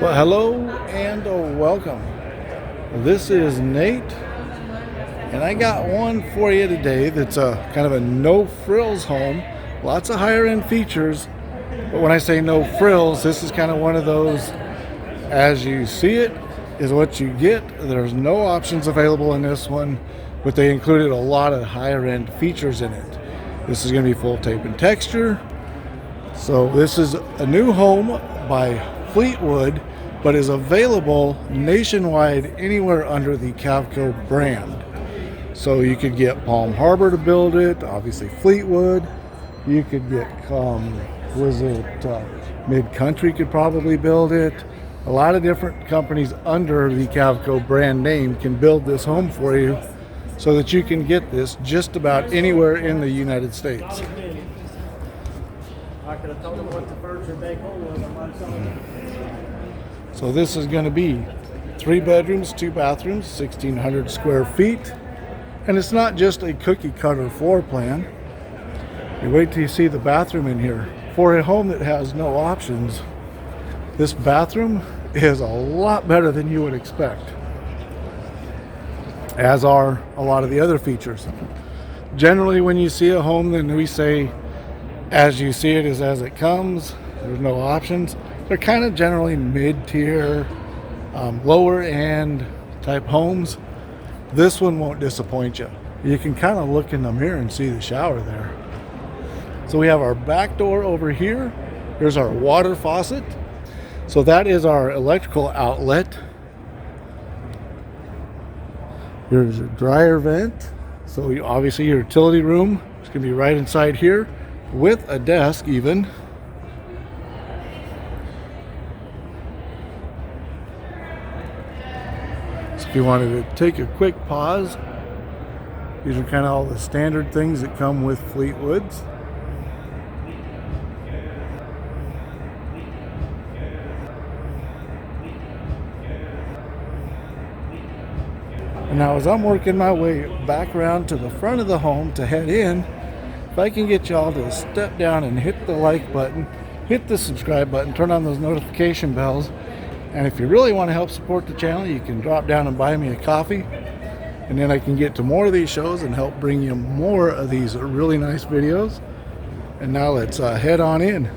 Well, hello and welcome. This is Nate, and I got one for you today that's a kind of a no frills home. Lots of higher end features, but when I say no frills, this is kind of one of those as you see it is what you get. There's no options available in this one, but they included a lot of higher end features in it. This is going to be full tape and texture. So this is a new home by Fleetwood, but is available nationwide anywhere under the Cavco brand. So you could get Palm Harbor to build it, obviously Fleetwood. You could get, Mid-Country could probably build it. A lot of different companies under the Cavco brand name can build this home for you so that you can get this just about anywhere in the United States. I could have told them what the furniture bag hole was on my side. So this is going to be 3 bedrooms, 2 bathrooms, 1,600 square feet. And it's not just a cookie cutter floor plan. You wait till you see the bathroom in here. For a home that has no options, this bathroom is a lot better than you would expect, as are a lot of the other features. Generally, when you see a home, then we say, as you see it is as it comes. There's no options. They're kind of generally mid-tier, lower end type homes. This one won't disappoint you. You can kind of look in the mirror and see the shower there. So we have our back door over here. Here's our water faucet. So that is our electrical outlet. Here's your dryer vent. So obviously your utility room is going to be right inside here with a desk even. So if you wanted to take a quick pause, these are kind of all the standard things that come with Fleetwoods. And now as I'm working my way back around to the front of the home to head in, if I can get y'all to step down and hit the like button, hit the subscribe button, turn on those notification bells, and if you really want to help support the channel, you can drop down and buy me a coffee, and then I can get to more of these shows and help bring you more of these really nice videos. And now let's head on in.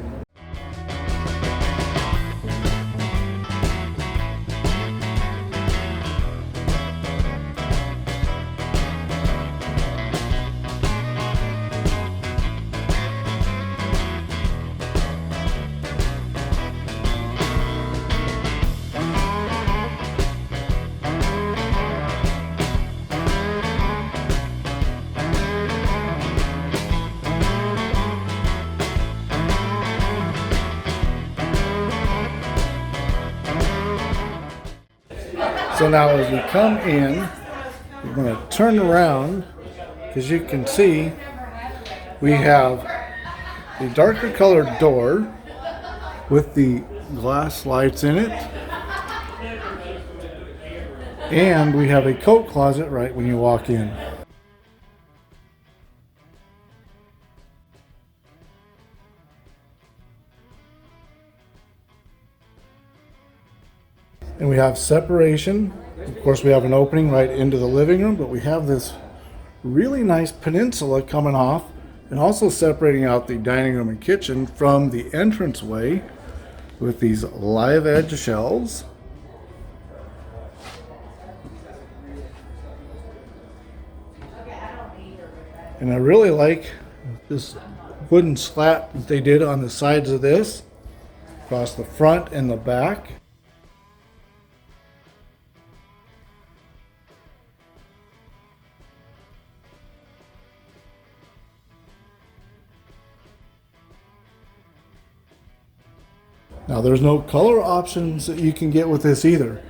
So now as we come in, we're going to turn around. As you can see, we have a darker colored door with the glass lights in it. And we have a coat closet right when you walk in. And we have separation. Of course, we have an opening right into the living room, but we have this really nice peninsula coming off and also separating out the dining room and kitchen from the entranceway with these live edge shelves. And I really like this wooden slat that they did on the sides of this, across the front and the back. Now there's no color options that you can get with this either.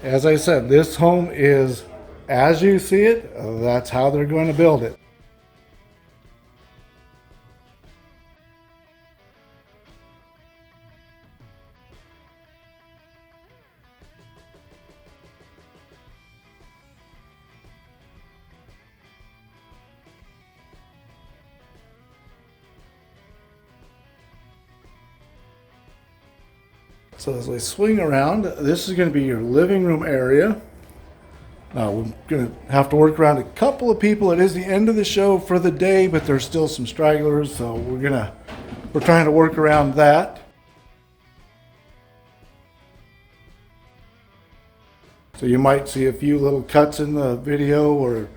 As I said, this home is as you see it, that's how they're going to build it. So as we swing around, this is going to be your living room area. Now we're going to have to work around a couple of people. It is the end of the show for the day, but there's still some stragglers, so we're trying to work around that. So you might see a few little cuts in the video, or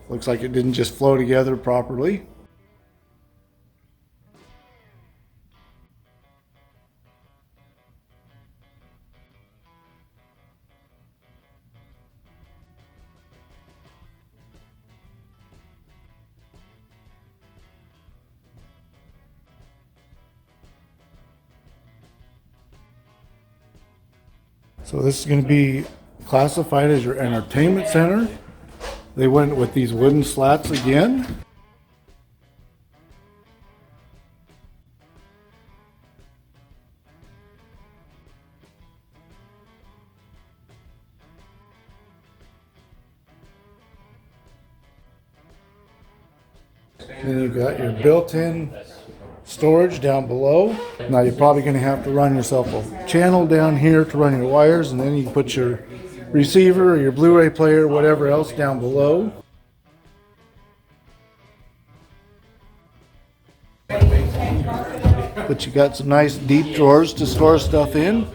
looks like it didn't just flow together properly. So this is going to be classified as your entertainment center. They went with these wooden slats again. Then you've got your built-in storage down below. Now you're probably going to have to run yourself a channel down here to run your wires, and then you can put your receiver or your Blu-ray player, whatever else, down below. But you got some nice deep drawers to store stuff in.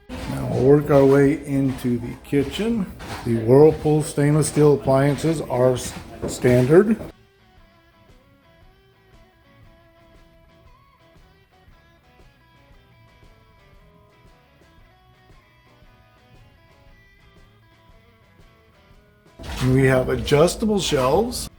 Now we'll work our way into the kitchen. The Whirlpool stainless steel appliances are standard. And we have adjustable shelves.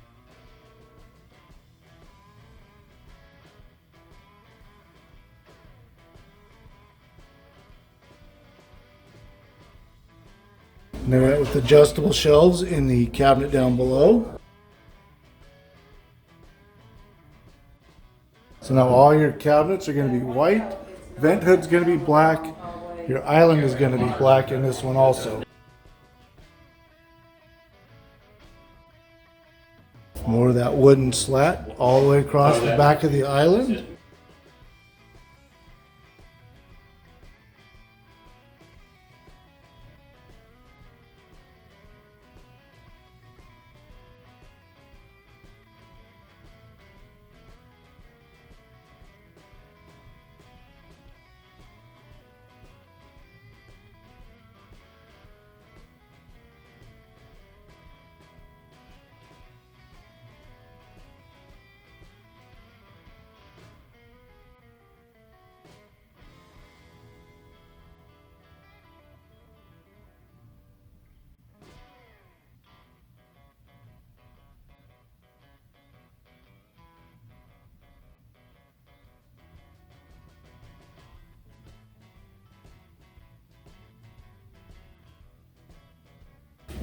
And they went with adjustable shelves in the cabinet down below. So now all your cabinets are going to be white. Vent hood's going to be black. Your island is going to be black in this one also. More of that wooden slat all the way across the back of the island.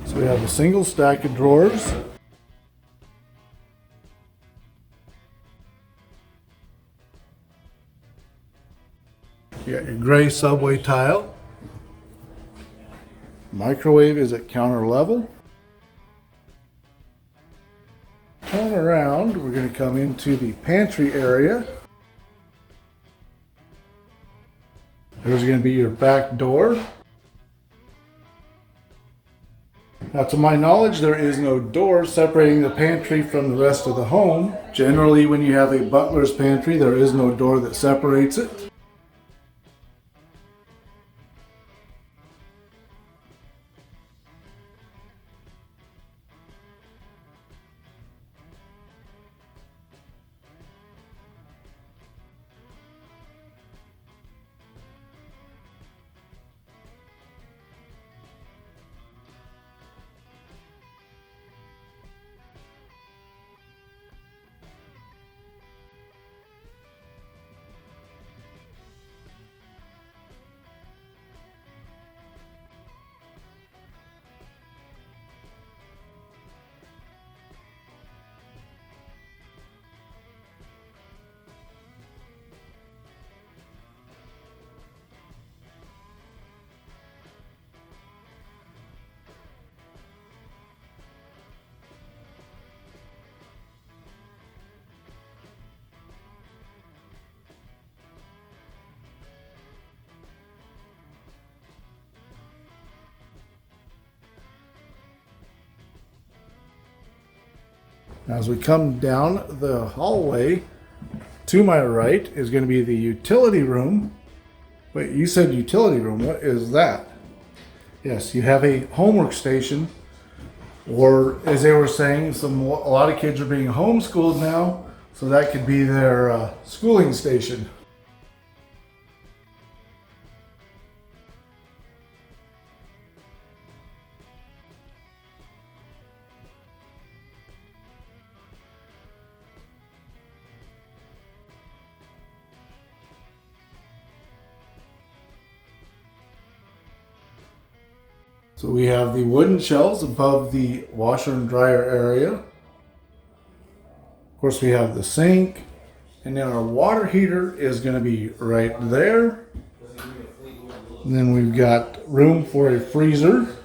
So we have a single stack of drawers. You got your gray subway tile. Microwave is at counter level. Turn around, we're going to come into the pantry area. There's going to be your back door. Now, to my knowledge, there is no door separating the pantry from the rest of the home. Generally, when you have a butler's pantry, there is no door that separates it. Now, as we come down the hallway, to my right is going to be the utility room. Wait, you said utility room. What is that? Yes, you have a homework station, or as they were saying, a lot of kids are being homeschooled now, so that could be their schooling station. So we have the wooden shelves above the washer and dryer area. Of course, we have the sink, and then our water heater is going to be right there. And then we've got room for a freezer. Of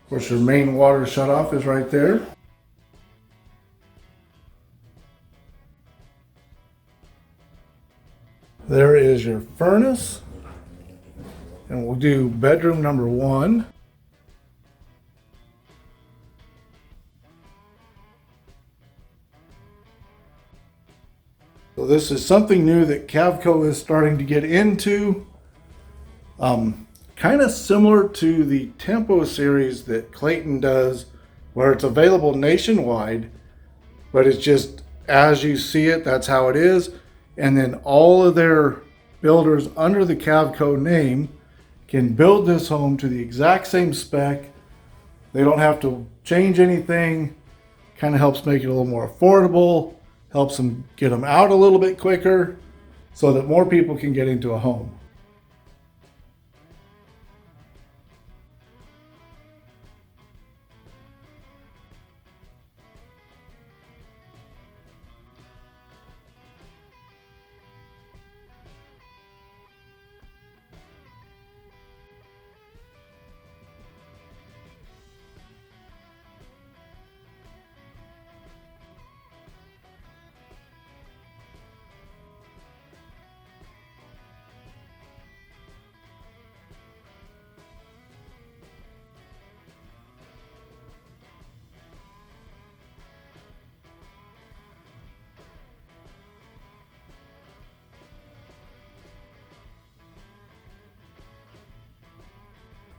course, your main water shutoff is right there. There is your furnace. And we'll do bedroom number 1. So this is something new that Cavco is starting to get into. Kind of similar to the Tempo series that Clayton does, where it's available nationwide, but it's just as you see it, that's how it is. And then all of their builders under the Cavco name can build this home to the exact same spec. They don't have to change anything. Kind of helps make it a little more affordable. Helps them get them out a little bit quicker so that more people can get into a home.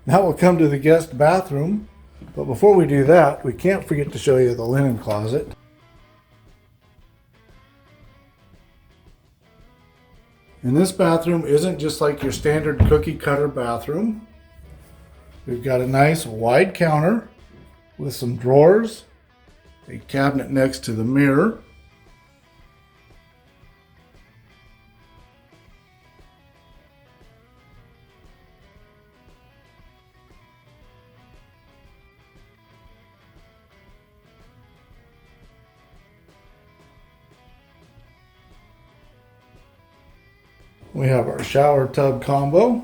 Now we'll come to the guest bathroom, but before we do that, we can't forget to show you the linen closet. And this bathroom isn't just like your standard cookie cutter bathroom. We've got a nice wide counter with some drawers, a cabinet next to the mirror. We have our shower tub combo.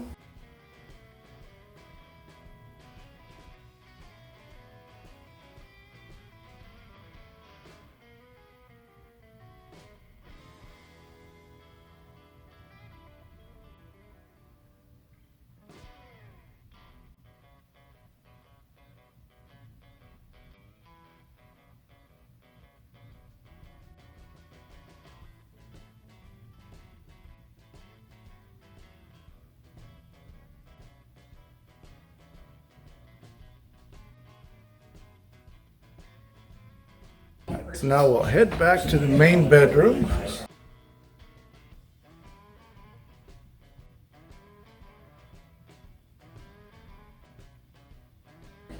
So now we'll head back to the main bedroom.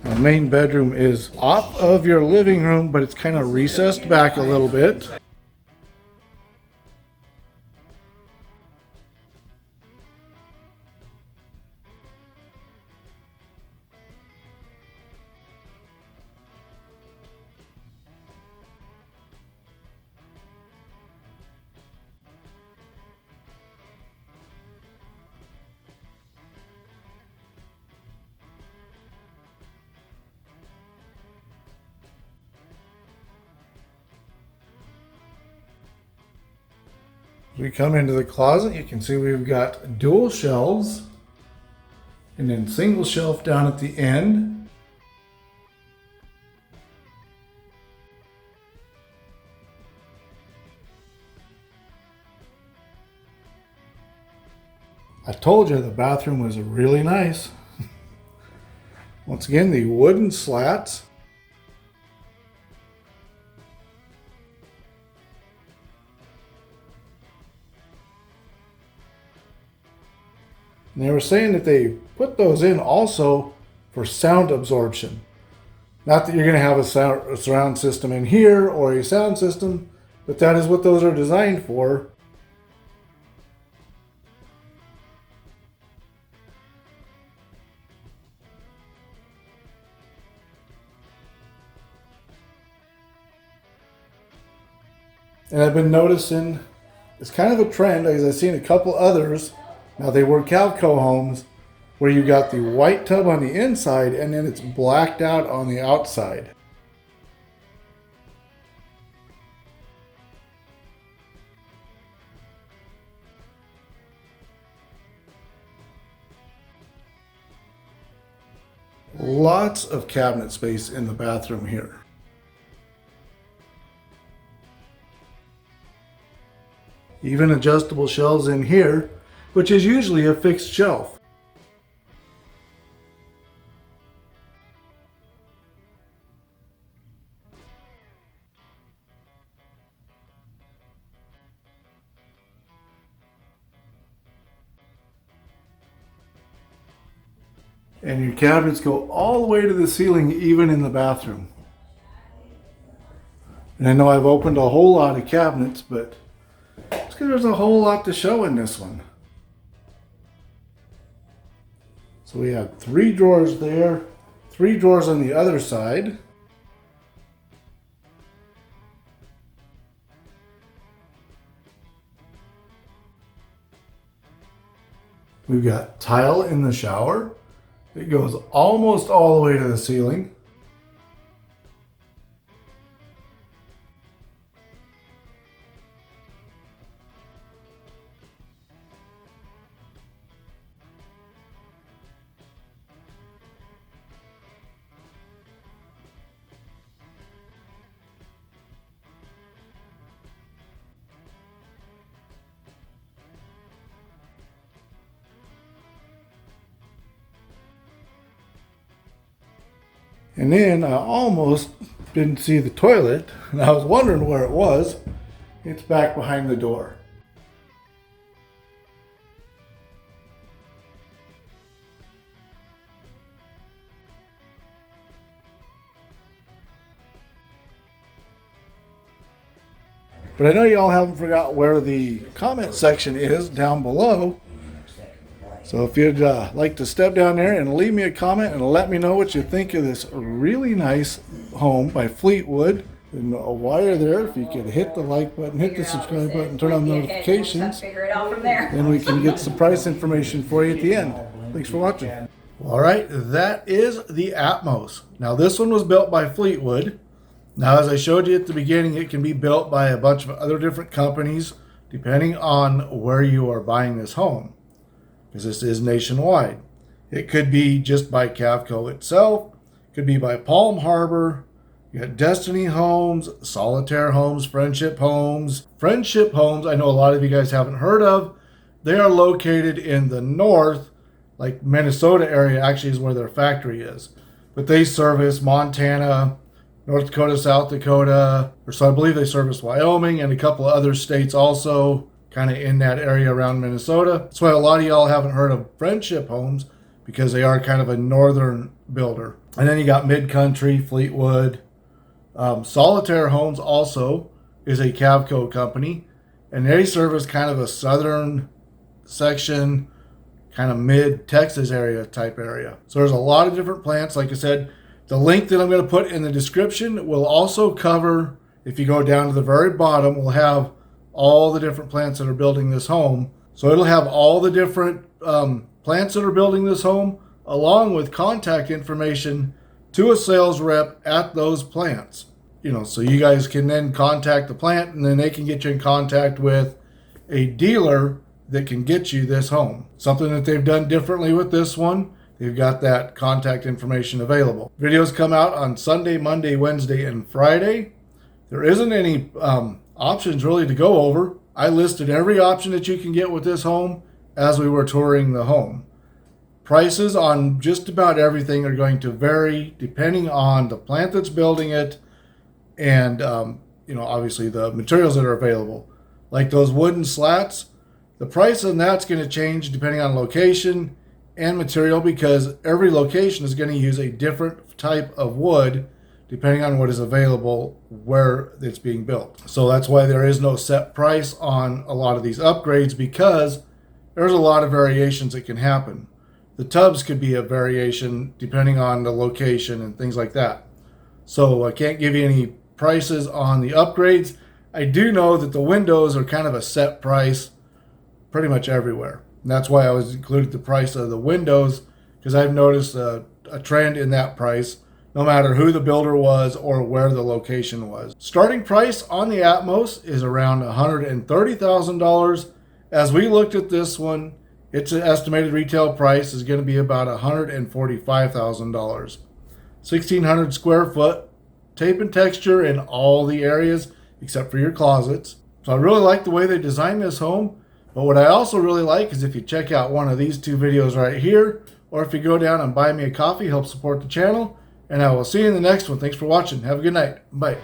The main bedroom is off of your living room, but it's kind of recessed back a little bit. As we come into the closet, you can see we've got dual shelves and then single shelf down at the end. I told you the bathroom was really nice. Once again, the wooden slats. And they were saying that they put those in also for sound absorption. Not that you're going to have a surround system in here or a sound system, but that is what those are designed for. And I've been noticing it's kind of a trend, as I've seen a couple others. Now they were Cavco homes where you got the white tub on the inside and then it's blacked out on the outside. Lots of cabinet space in the bathroom here. Even adjustable shelves in here, which is usually a fixed shelf. And your cabinets go all the way to the ceiling, even in the bathroom. And I know I've opened a whole lot of cabinets, but it's because there's a whole lot to show in this one. So we have 3 drawers there, 3 drawers on the other side. We've got tile in the shower. It goes almost all the way to the ceiling. And then I almost didn't see the toilet, and I was wondering where it was. It's back behind the door. But I know you all haven't forgot where the comment section is down below. So if you'd like to step down there and leave me a comment and let me know what you think of this really nice home by Fleetwood. And while you're there, if you could hit the like button, hit the subscribe button, turn on notifications, then we can get some price information for you at the end. Thanks for watching. All right, that is the Atmos. Now this one was built by Fleetwood. Now as I showed you at the beginning, it can be built by a bunch of other different companies depending on where you are buying this home, because this is nationwide. It could be just by Cavco itself, it could be by Palm Harbor. You got Destiny Homes, Solitaire Homes, Friendship Homes. Friendship Homes, I know a lot of you guys haven't heard of. They are located in the north, like Minnesota area actually is where their factory is. But they service Montana, North Dakota, South Dakota, or so I believe they service Wyoming and a couple of other states also, kind of in that area around Minnesota. That's why a lot of y'all haven't heard of Friendship Homes, because they are kind of a northern builder. And then you got Mid-Country, Fleetwood. Solitaire Homes also is a Cavco company, and they service kind of a southern section, kind of mid-Texas area type area. So there's a lot of different plants. Like I said, the link that I'm going to put in the description will also cover, if you go down to the very bottom, we'll have all the different plants that are building this home. So it'll have all the different plants that are building this home, along with contact information to a sales rep at those plants. You know, so you guys can then contact the plant, and then they can get you in contact with a dealer that can get you this home. Something that they've done differently with this one, they've got that contact information available. Videos come out on Sunday, Monday, Wednesday, and Friday. There isn't any options really to go over. I listed every option that you can get with this home as we were touring the home. Prices on just about everything are going to vary depending on the plant that's building it and, obviously the materials that are available. Like those wooden slats, the price on that's going to change depending on location and material because every location is going to use a different type of wood depending on what is available where it's being built. So that's why there is no set price on a lot of these upgrades because there's a lot of variations that can happen. The tubs could be a variation depending on the location and things like that. So I can't give you any prices on the upgrades. I do know that the windows are kind of a set price pretty much everywhere. And that's why I was included the price of the windows because I've noticed a trend in that price no matter who the builder was or where the location was. Starting price on the Atmos is around $130,000. As we looked at this one, its estimated retail price is going to be about $145,000. 1,600 square foot, tape and texture in all the areas except for your closets. So I really like the way they designed this home. But what I also really like is if you check out one of these two videos right here, or if you go down and buy me a coffee, help support the channel. And I will see you in the next one. Thanks for watching. Have a good night. Bye.